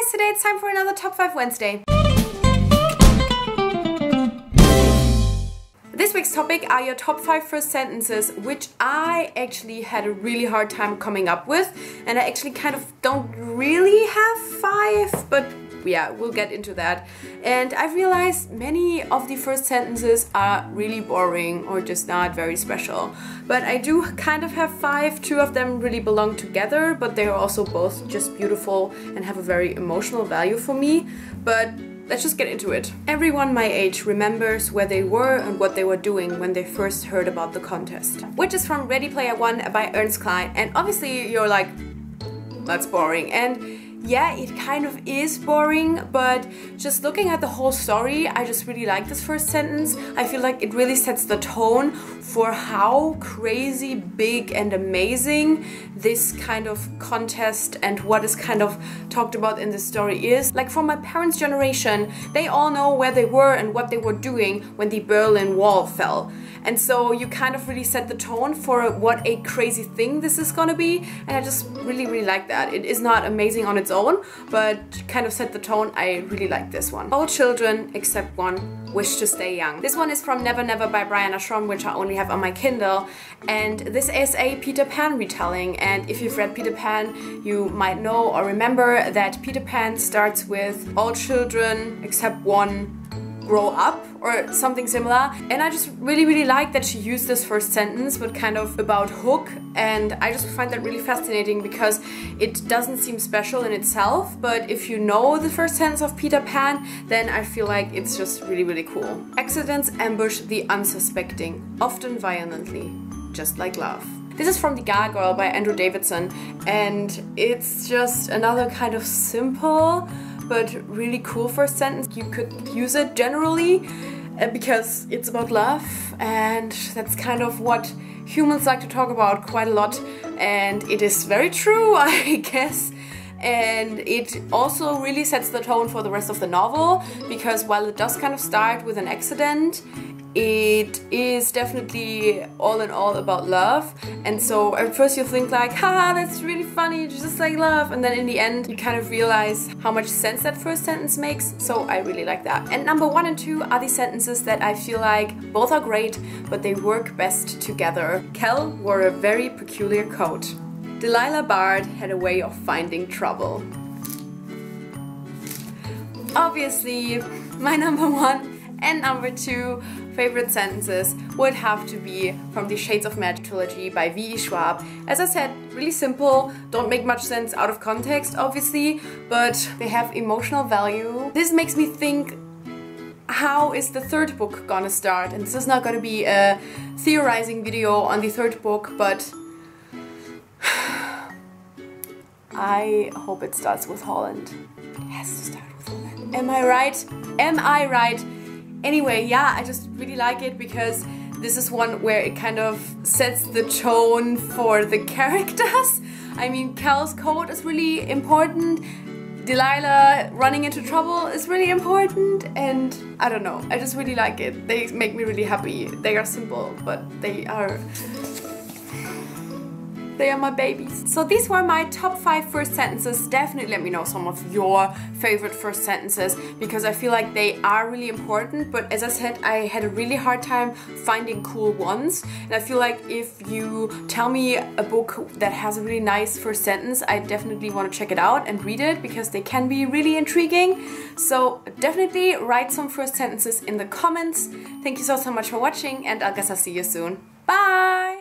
guys, today it's time for another Top 5 Wednesday. This week's topic are your top 5 first sentences, which I actually had a really hard time coming up with, and I actually kind of don't really have 5, but yeah, we'll get into that. And I realized many of the first sentences are really boring or just not very special. But I do kind of have 5. 2 of them really belong together, but they are also both just beautiful and have a very emotional value for me. But let's just get into it. Everyone my age remembers where they were and what they were doing when they first heard about the contest. Which is from Ready Player One by Ernest Cline. And obviously you're like, that's boring. And yeah, it kind of is boring, but just looking at the whole story, I just really like this first sentence. I feel like it really sets the tone for how crazy, big and amazing this kind of contest and what is kind of talked about in the story is. Like from my parents' generation, they all know where they were and what they were doing when the Berlin Wall fell. And so you kind of really set the tone for what a crazy thing this is gonna be, and I just really like that. It is not amazing on its own, but kind of set the tone. I really like this one. All children, except one, wish to stay young. This one is from Never Never by Brian Ashram, which I only have on my Kindle, and this is a Peter Pan retelling. And if you've read Peter Pan, you might know or remember that Peter Pan starts with all children, except one, grow up or something similar, and I just really like that she used this first sentence but kind of about Hook, and I just find that really fascinating because it doesn't seem special in itself, but if you know the first sentence of Peter Pan, then I feel like it's just really cool. Accidents ambush the unsuspecting, often violently, just like love. This is from The Gargoyle by Andrew Davidson, and it's just another kind of simple but really cool first sentence. You could use it generally because it's about love, and that's kind of what humans like to talk about quite a lot, and it is very true, I guess. And it also really sets the tone for the rest of the novel, because while it does kind of start with an accident, it is definitely all in all about love. And so at first you think like, haha, that's really funny, just like love, and then in the end you kind of realize how much sense that first sentence makes, so I really like that. And number 1 and 2 are the sentences that I feel like both are great, but they work best together. Kel wore a very peculiar coat. Delilah Bard had a way of finding trouble. Obviously, my number 1 and number 2 favorite sentences would have to be from the Shades of Magic trilogy by V.E. Schwab. As I said, really simple, don't make much sense out of context, obviously, but they have emotional value. This makes me think, how is the 3rd book gonna start? And this is not gonna be a theorizing video on the 3rd book, but I hope it starts with Holland. It has to start with Holland. Am I right? Am I right? Anyway, yeah, I just really like it because this is one where it kind of sets the tone for the characters. I mean, Kel's coat is really important. Delilah running into trouble is really important, and I don't know, I just really like it. They make me really happy. They are simple, but they are my babies. So these were my top 5 first sentences. Definitely let me know some of your favorite first sentences, because I feel like they are really important, but as I said, I had a really hard time finding cool ones, and I feel like if you tell me a book that has a really nice first sentence, I definitely want to check it out and read it, because they can be really intriguing. So definitely write some first sentences in the comments. Thank you so much for watching, and I guess I'll see you soon. Bye!